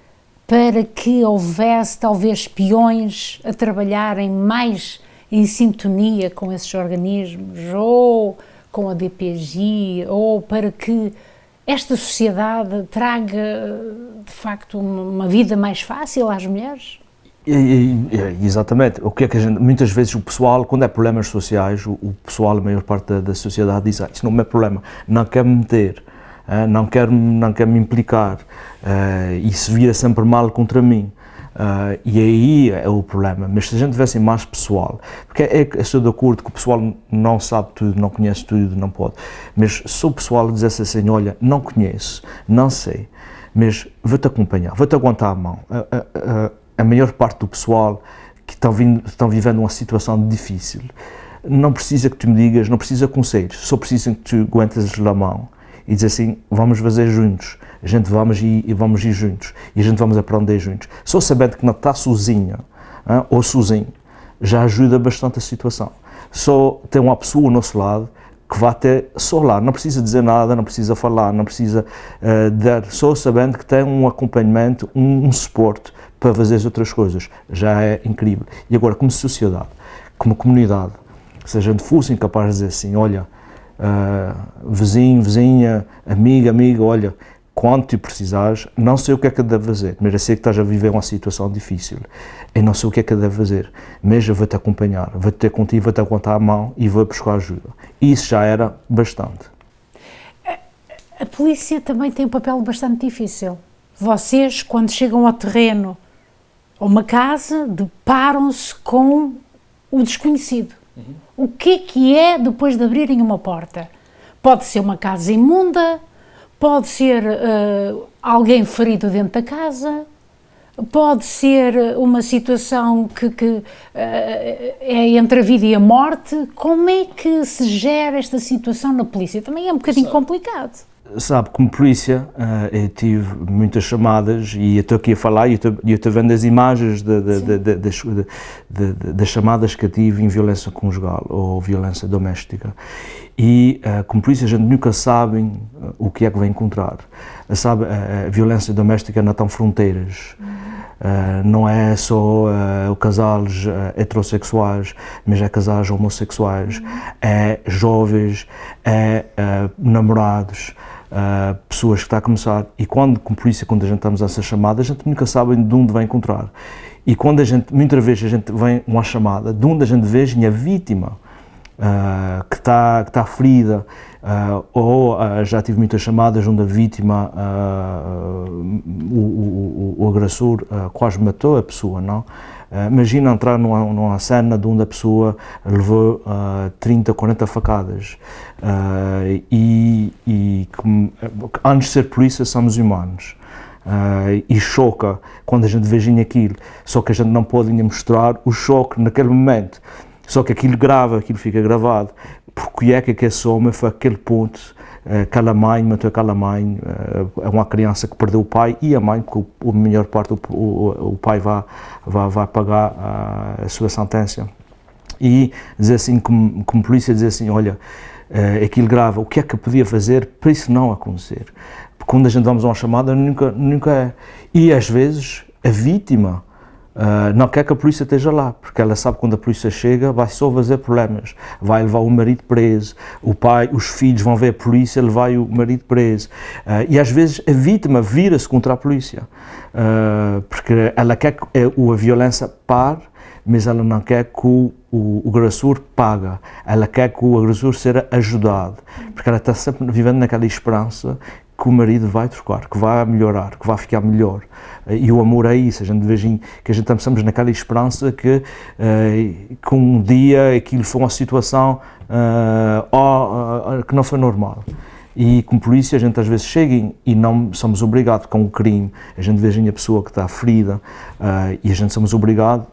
para que houvesse talvez espiões a trabalharem mais em sintonia com esses organismos, ou com a DPJ, ou para que esta sociedade traga, de facto, uma vida mais fácil às mulheres? Exatamente. O que é que a gente, muitas vezes o pessoal, quando é problemas sociais, o pessoal, a maior parte da sociedade diz, isso não é problema, não quer me meter, não quer me implicar, isso vira sempre mal contra mim. E aí é o problema, mas se a gente tivesse mais pessoal, porque eu estou de acordo que o pessoal não sabe tudo, não conhece tudo, não pode, mas se o pessoal dissesse assim, olha, não conheço, não sei, mas vou-te acompanhar, vou-te aguentar a mão, a maior parte do pessoal que estão vivendo uma situação difícil, não precisa que tu me digas, não precisa conselhos, só precisa que tu aguentes a mão e dizer assim, vamos fazer juntos. A gente vamos ir juntos e a gente vamos aprender juntos. Só sabendo que não está sozinho ou sozinho, já ajuda bastante a situação. Só tem uma pessoa ao nosso lado que vai ter só lá, não precisa dizer nada, não precisa falar, não precisa dar, só sabendo que tem um acompanhamento, um suporte para fazer as outras coisas, já é incrível. E agora, como sociedade, como comunidade, se a gente fosse incapaz de dizer assim, olha, vizinho, vizinha, amiga, olha, quando tu precisares, não sei o que é que devo fazer, mas eu sei que estás a viver uma situação difícil, eu não sei o que é que devo fazer, mas eu vou-te acompanhar, vou-te ter contigo, vou-te aguentar a mão e vou buscar ajuda. Isso já era bastante. A polícia também tem um papel bastante difícil. Vocês, quando chegam ao terreno, a uma casa, deparam-se com o desconhecido. O que é depois de abrirem uma porta? Pode ser uma casa imunda, pode ser alguém ferido dentro da casa, pode ser uma situação que é entre a vida e a morte. Como é que se gera esta situação na polícia? Também é um bocadinho complicado. sabe, como polícia, eu tive muitas chamadas e eu estou aqui a falar e eu estou vendo as imagens das chamadas que eu tive em violência conjugal ou violência doméstica. E como polícia a gente nunca sabe o que é que vai encontrar. Sabe, a violência doméstica não tem fronteiras. Não é só casais heterossexuais, mas é casais homossexuais, é jovens, é namorados, pessoas que estão a começar. E quando, como polícia, quando a gente estamos a essa chamada, a gente nunca sabe de onde vai encontrar. E quando muitas vezes a gente vem uma chamada, de onde a gente vê a vítima que está ferida, ou já tive muitas chamadas onde a vítima, o agressor quase matou a pessoa, não? Imagina entrar numa cena de onde a pessoa levou 30, 40 facadas e antes de ser polícia somos humanos. E choca quando a gente vê aquilo, só que a gente não pode ainda mostrar o choque naquele momento. Só que aquilo fica gravado, porque é que esse homem foi aquele ponto, aquela mãe matou aquela mãe, é uma criança que perdeu o pai e a mãe, porque a melhor parte o pai vai pagar a sua sentença. E dizer assim, como polícia, dizer assim, olha, aquilo grava, o que é que eu podia fazer para isso não acontecer? Porque quando a gente vamos a uma chamada, nunca é. E às vezes a vítima não quer que a polícia esteja lá, porque ela sabe que quando a polícia chega vai só fazer problemas, vai levar o marido preso, o pai, os filhos vão ver a polícia levar o marido preso, e às vezes a vítima vira-se contra a polícia, porque ela quer que a violência pare, mas ela não quer que o agressor pague, ela quer que o agressor seja ajudado, porque ela está sempre vivendo naquela esperança que o marido vai trocar, que vai melhorar, que vai ficar melhor. E o amor é isso, a gente vê que a gente estamos naquela esperança que um dia aquilo foi uma situação que não foi normal. E como polícia a gente às vezes chega e não somos obrigados com o crime, a gente vê a pessoa que está ferida e a gente somos obrigados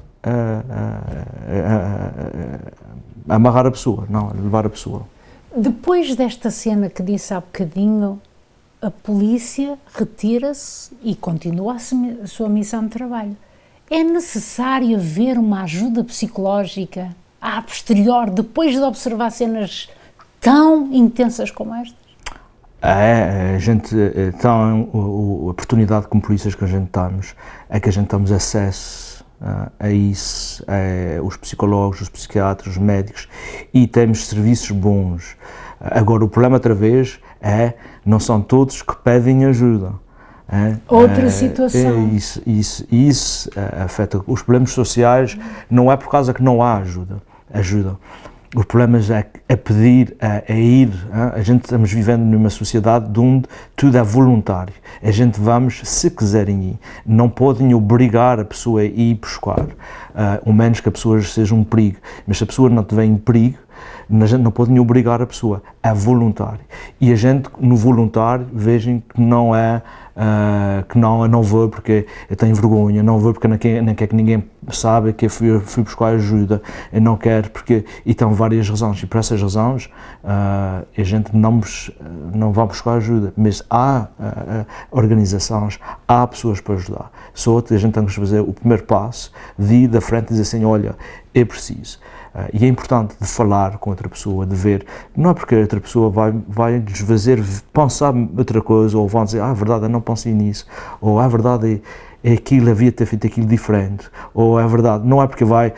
a amarrar a pessoa, não, a levar a pessoa. Depois desta cena que disse há bocadinho, a polícia retira-se e continua a sua missão de trabalho. É necessário haver uma ajuda psicológica a posterior, depois de observar cenas tão intensas como estas? A gente tem a oportunidade como polícias que a gente temos, é que a gente temos acesso a isso, os psicólogos, os psiquiatras, os médicos, e temos serviços bons. Agora, o problema outra vez não são todos que pedem ajuda. Outra situação. Isso afeta os problemas sociais, não é por causa que não há ajuda. Os problemas é pedir, é ir. A gente estamos vivendo numa sociedade onde tudo é voluntário. A gente vamos se quiserem ir. Não podem obrigar a pessoa a ir buscar, ao menos que a pessoa seja um perigo. Mas se a pessoa não estiver em perigo, a gente não pode obrigar a pessoa, é voluntário. E a gente, no voluntário, vejam que não é, que não vou porque eu tenho vergonha, não vou porque não quer que ninguém saiba que eu fui buscar ajuda, eu não quero porque... E estão várias razões, e por essas razões a gente não vai buscar ajuda, mas há organizações, há pessoas para ajudar. Só que a gente tem que fazer o primeiro passo, de ir da frente e dizer assim, olha, eu preciso. E é importante de falar com outra pessoa, de ver, não é porque a outra pessoa vai nos fazer pensar outra coisa, ou vão dizer, é verdade, eu não pensei nisso, ou é verdade, é aquilo, havia de ter feito aquilo diferente, ou é verdade, não é porque vai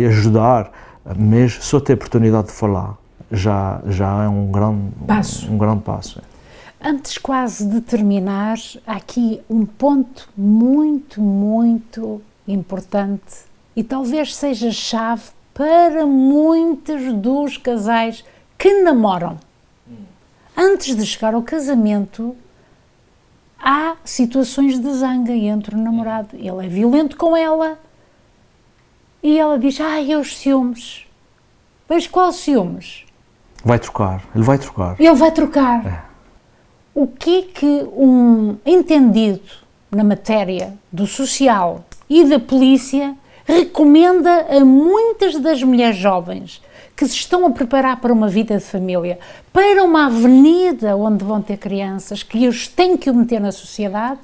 ajudar, mas só ter a oportunidade de falar já é um grande passo. Antes quase de terminar, há aqui um ponto muito, muito importante e talvez seja chave para muitos dos casais que namoram. Antes de chegar ao casamento, há situações de zanga entre o namorado. Ele é violento com ela e ela diz, os ciúmes. Mas qual ciúmes? Ele vai trocar. Ele vai trocar. O que é que um entendido na matéria do social e da polícia recomenda a muitas das mulheres jovens que se estão a preparar para uma vida de família, para uma avenida onde vão ter crianças, que os têm que o meter na sociedade,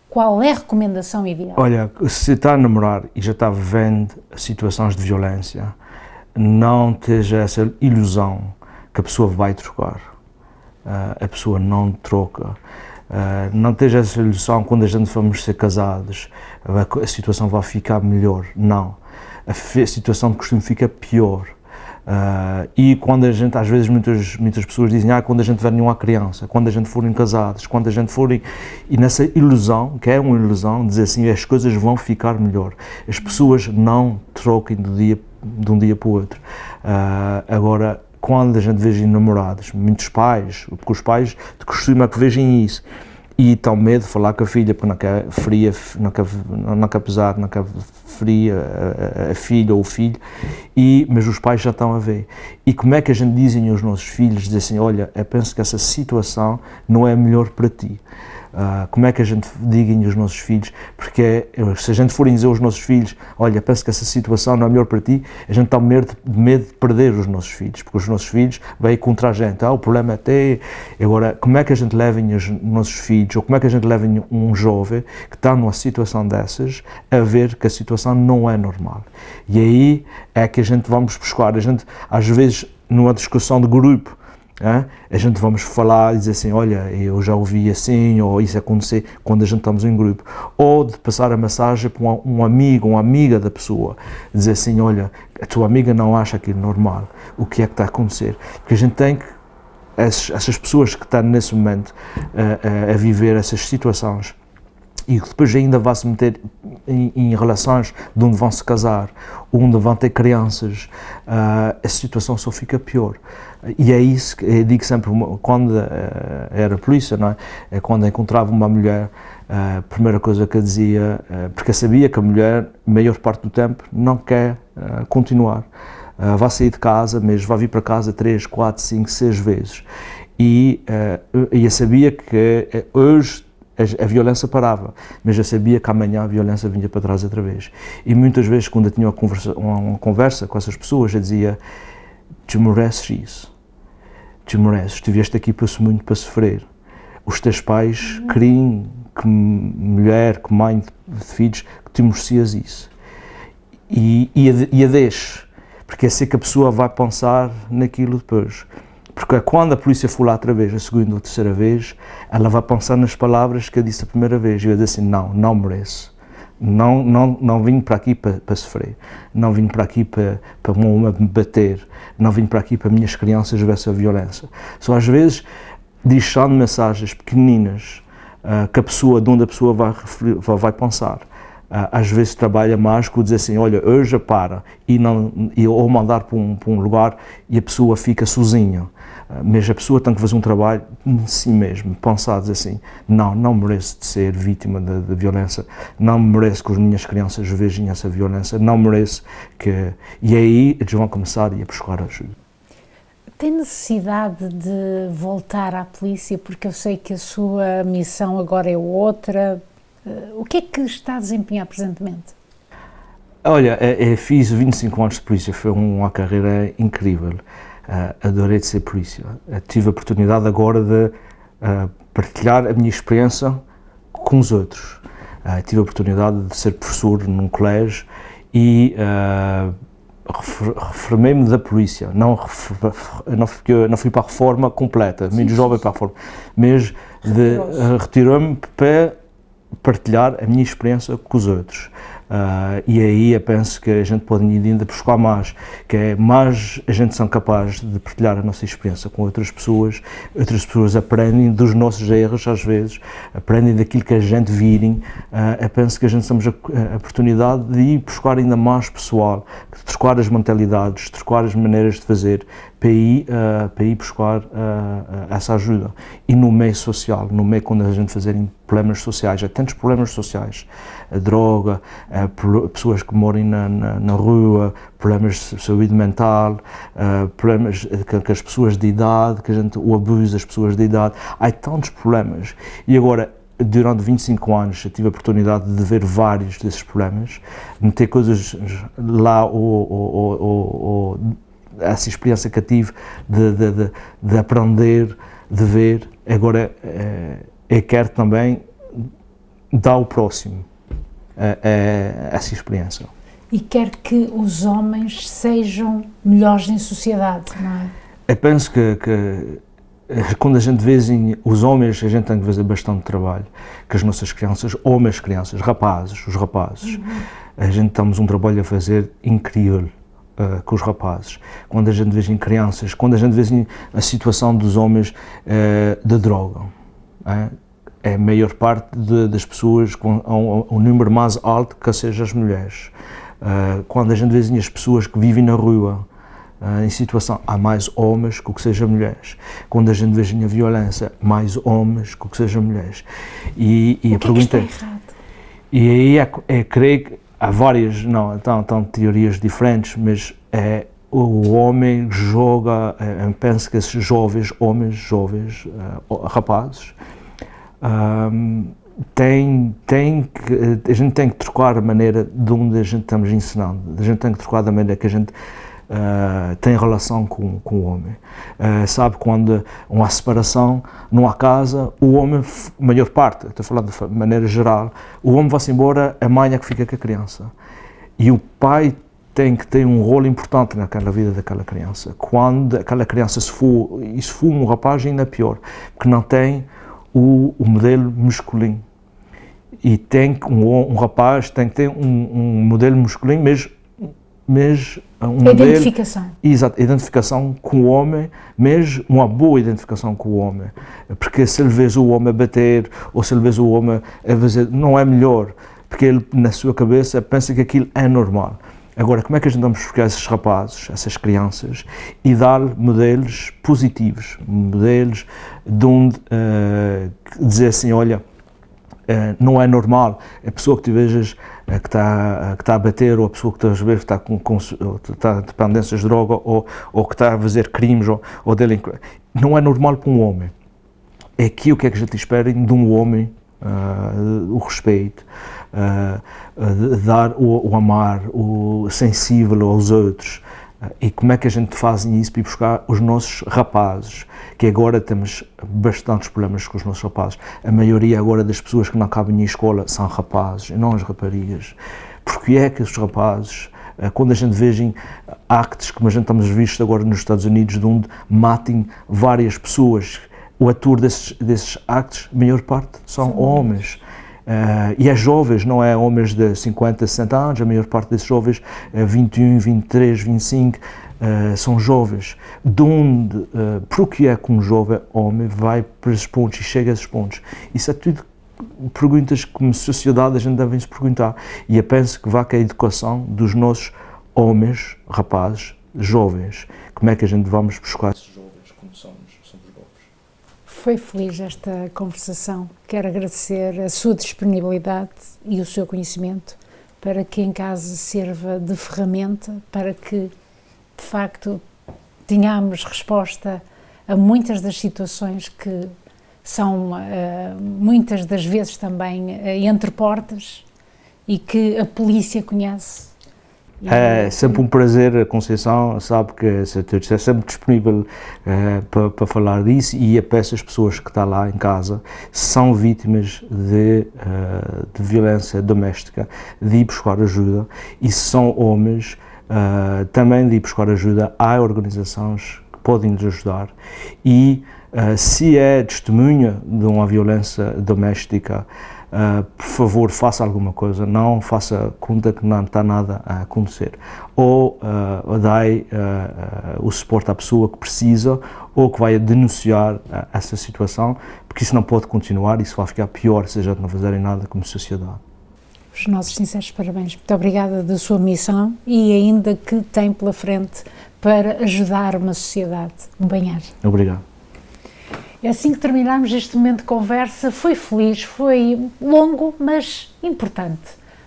qual é a recomendação ideal? Olha, se está a namorar e já está vivendo situações de violência, não esteja essa ilusão que a pessoa vai trocar. A pessoa não troca. Não esteja essa ilusão quando a gente vamos ser casados, a situação vai ficar melhor. Não. A situação de costume fica pior. E quando a gente, às vezes muitas pessoas dizem, quando a gente tiver nenhuma criança, quando a gente forem casados, quando a gente forem... E nessa ilusão, que é uma ilusão, dizer assim, as coisas vão ficar melhor. As pessoas não troquem de um dia para o outro. Agora, quando a gente veja namorados, muitos pais, porque os pais de costume é que vejam isso, e estão medo de falar com a filha, porque não quer pesar, não quer ferir a filha ou o filho, mas os pais já estão a ver. E como é que a gente dizem aos nossos filhos, dizer assim, olha, eu penso que essa situação não é melhor para ti. Como é que a gente diga aos nossos filhos, porque se a gente for dizer aos nossos filhos, olha, penso que essa situação não é melhor para ti, a gente está medo de perder os nossos filhos, porque os nossos filhos vêm contra a gente, o problema é até... Agora, como é que a gente leva os nossos filhos, ou como é que a gente leva um jovem que está numa situação dessas, a ver que a situação não é normal? E aí é que a gente vamos buscar, a gente, às vezes, numa discussão de grupo, a gente vamos falar e dizer assim, olha, eu já ouvi assim, ou isso acontecer quando a gente estamos em grupo, ou de passar a mensagem para um amigo, uma amiga da pessoa, dizer assim, olha, a tua amiga não acha aquilo normal, o que é que está a acontecer? Porque a gente tem que, essas pessoas que estão nesse momento a viver essas situações, e depois ainda vai se meter em relações de onde vão se casar, onde vão ter crianças, a situação só fica pior. E é isso que eu digo sempre, quando era polícia, não é? Quando encontrava uma mulher, a primeira coisa que eu dizia, porque eu sabia que a mulher, a maior parte do tempo, não quer continuar. Vai sair de casa, mas vai vir para casa 3, 4, 5, 6 vezes. E eu sabia que hoje a violência parava, mas eu sabia que amanhã a violência vinha para trás outra vez. E muitas vezes, quando eu tinha uma conversa com essas pessoas, eu dizia, tu mereces isso, tu mereces, tu vieste aqui muito para sofrer. Os teus pais queriam, que mulher, que mãe de filhos, que tu merecias isso. E a deixe, porque é assim que a pessoa vai pensar naquilo depois. Porque quando a polícia for lá outra vez, a segunda ou terceira vez, ela vai pensar nas palavras que eu disse a primeira vez. E eu disse assim, não mereço. Não vim para aqui para sofrer. Não vim para aqui para me bater. Não vim para aqui para minhas crianças ver essa violência. Só às vezes, deixando mensagens pequeninas que a pessoa, de onde a pessoa vai pensar. Às vezes trabalha mais que dizer assim, olha, hoje para, ou mandar para um lugar e a pessoa fica sozinha. Mas a pessoa tem que fazer um trabalho em si mesmo, pensar, dizer assim, não mereço de ser vítima de violência, não mereço que as minhas crianças vejam essa violência, não mereço que... E aí eles vão começar a buscar ajuda. Tem necessidade de voltar à polícia, porque eu sei que a sua missão agora é outra. O que é que está a desempenhar presentemente? Olha, eu fiz 25 anos de polícia, foi uma carreira incrível. Adorei de ser polícia. Tive a oportunidade agora de partilhar a minha experiência com os outros. Tive a oportunidade de ser professor num colégio e reformei-me da polícia. Não fui para a reforma completa, muito jovem para a reforma, mas retirou-me para partilhar a minha experiência com os outros. E aí eu penso que a gente pode ainda buscar mais, que é mais a gente são capazes de partilhar a nossa experiência com outras pessoas aprendem dos nossos erros às vezes, aprendem daquilo que a gente virem. Eu penso que a gente temos a oportunidade de ir buscar ainda mais pessoal, de trocar as mentalidades, trocar as maneiras de fazer, para ir buscar essa ajuda. E no meio social, no meio quando a gente fazerem problemas sociais, há tantos problemas sociais, a droga, pessoas que moram na rua, problemas de saúde mental, problemas com as pessoas de idade, o abuso das pessoas de idade, há tantos problemas. E agora, durante 25 anos, eu tive a oportunidade de ver vários desses problemas, meter coisas lá essa experiência que eu tive de aprender, de ver, agora eu quero também dar ao próximo essa experiência. E quer que os homens sejam melhores em sociedade, não é? Eu penso que quando a gente vê os homens, a gente tem que fazer bastante trabalho, que as nossas crianças, homens, crianças, rapazes, os rapazes, a gente temos um trabalho a fazer incrível com os rapazes. Quando a gente vê em crianças, quando a gente vê a situação dos homens da droga, é a maior parte das pessoas com um número mais alto que seja as mulheres. Quando a gente vê as pessoas que vivem na rua, em situação, há mais homens que seja mulheres. Quando a gente vê a violência, mais homens que seja mulheres. E a pergunta é, e aí creio que há várias, não, estão teorias diferentes, mas o homem joga, penso que esses jovens, homens, jovens, rapazes, a gente tem que trocar a maneira de onde a gente estamos ensinando, a gente tem que trocar da maneira que a gente tem relação com o homem. Sabe, quando há separação, não há casa, o homem, a maior parte, estou falando de maneira geral, o homem vai-se embora, a mãe é que fica com a criança. E o pai tem que ter um rolo importante naquela vida daquela criança. Quando aquela criança se for um rapaz, ainda é pior, porque não tem o modelo masculino. E tem um rapaz tem que ter um modelo masculino, mas identificação. Exato, identificação com o homem, mas uma boa identificação com o homem. Porque se ele vê o homem a bater, ou se ele vê o homem a fazer, não é melhor, porque ele, na sua cabeça, pensa que aquilo é normal. Agora, como é que a gente vamos buscar esses rapazes, essas crianças, e dar modelos positivos, modelos de onde dizer assim, olha, não é normal a pessoa que tu vejas que está a bater, ou a pessoa que estás a ver que está de dependências de droga, ou que está a fazer crimes ou delinquência. Não é normal para um homem. É aqui o que é que a gente espera de um homem, o respeito, dar o amar, o sensível aos outros. E como é que a gente faz isso para ir buscar os nossos rapazes, que agora temos bastantes problemas com os nossos rapazes. A maioria agora das pessoas que não acabam em escola são rapazes, e não as raparigas. Porque é que os rapazes, quando a gente vê actos como a gente estamos visto agora nos Estados Unidos, de onde matem várias pessoas, o ator desses actos, a maior parte são homens. E é jovens, não é homens de 50, 60 anos, a maior parte desses jovens, 21, 23, 25, são jovens. De onde, porque é que um jovem homem vai para esses pontos e chega a esses pontos? Isso é tudo perguntas que, como sociedade, a gente deve se perguntar. E eu penso que vai com a educação dos nossos homens, rapazes, jovens. Como é que a gente vamos buscar esses jovens quando somos jovens? Foi feliz esta conversação. Quero agradecer a sua disponibilidade e o seu conhecimento para que em casa sirva de ferramenta para que, de facto, tenhamos resposta a muitas das situações que são, muitas das vezes também, entre portas e que a polícia conhece. É sempre um prazer, a Conceição sabe que é sempre disponível para falar disso, e eu peço às pessoas que estão lá em casa, são vítimas de violência doméstica, de ir buscar ajuda, e se são homens, também de ir buscar ajuda. Há organizações que podem nos ajudar, e se é testemunha de uma violência doméstica, por favor, faça alguma coisa, não faça conta que não está nada a acontecer. Ou dai o suporte à pessoa que precisa, ou que vai denunciar essa situação, porque isso não pode continuar, isso vai ficar pior se a gente não fizerem nada como sociedade. Os nossos sinceros parabéns. Muito obrigada da sua missão e ainda que tem pela frente para ajudar uma sociedade. Um bem-aja. Obrigado. É assim que terminamos este momento de conversa. Foi feliz, foi longo, mas importante,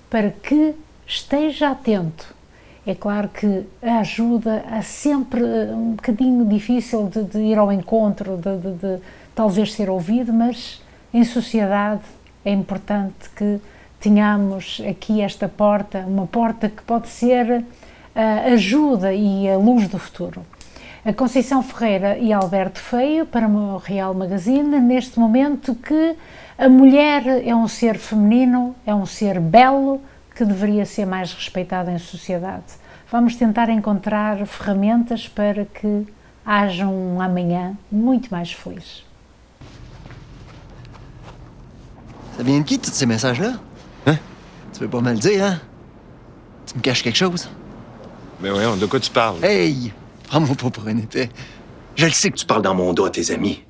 para que esteja atento. É claro que a ajuda é sempre um bocadinho difícil de ir ao encontro, de talvez ser ouvido, mas em sociedade é importante que tenhamos aqui esta porta, uma porta que pode ser a ajuda e a luz do futuro. A Conceição Ferreira e Alberto Feio, para o Real Magazine, neste momento que a mulher é um ser feminino, é um ser belo, que deveria ser mais respeitado em sociedade. Vamos tentar encontrar ferramentas para que haja um amanhã muito mais feliz. Ça vient de qui, tous ces messages-là? Hein? Tu veux pas me le dire, hein? Tu me caches quelque chose? Mais voyons, de quoi tu parles? Hey! Prends-moi pas pour un épais. Je le sais que tu parles dans mon dos à tes amis.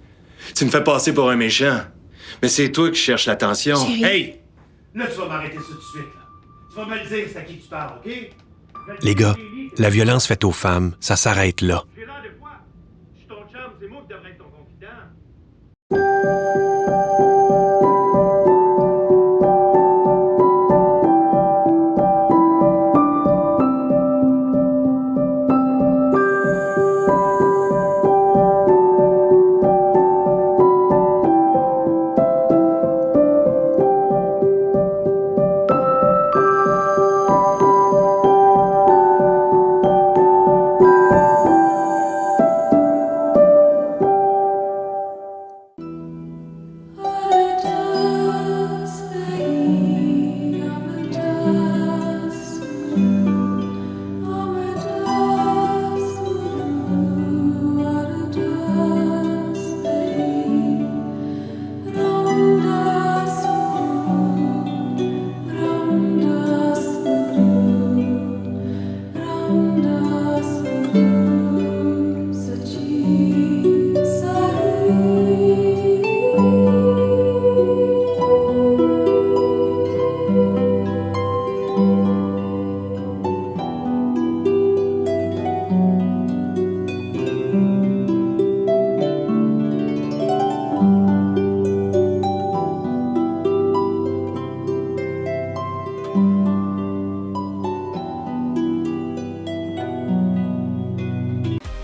Tu me fais passer pour un méchant. Mais c'est toi qui cherches l'attention. Chérie. Hey! Là, tu vas m'arrêter ça tout de suite, là. Tu vas me le dire, c'est à qui tu parles, OK? Les gars, la violence faite aux femmes, ça s'arrête là. J'ai l'air de quoi? Je suis ton chum, c'est moi qui devrais être ton confident.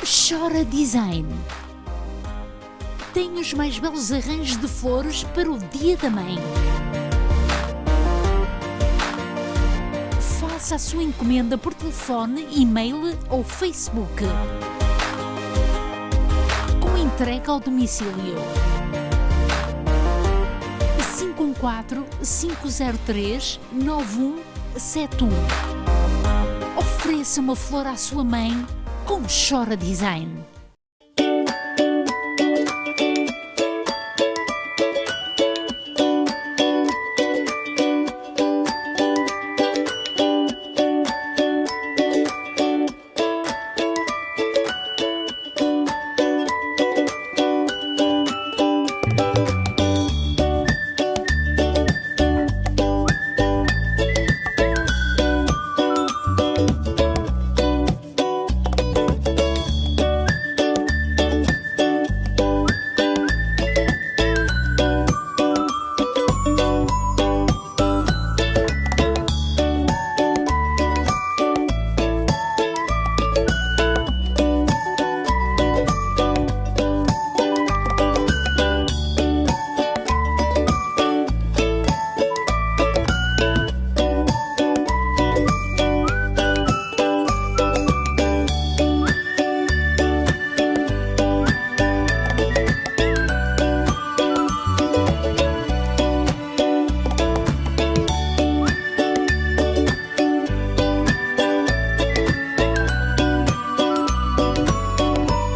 Chora Design. Tem os mais belos arranjos de flores para o Dia da Mãe. Faça a sua encomenda por telefone, e-mail ou Facebook. Com entrega ao domicílio. 514-503-9171. Ofereça uma flor à sua mãe com Chora Design.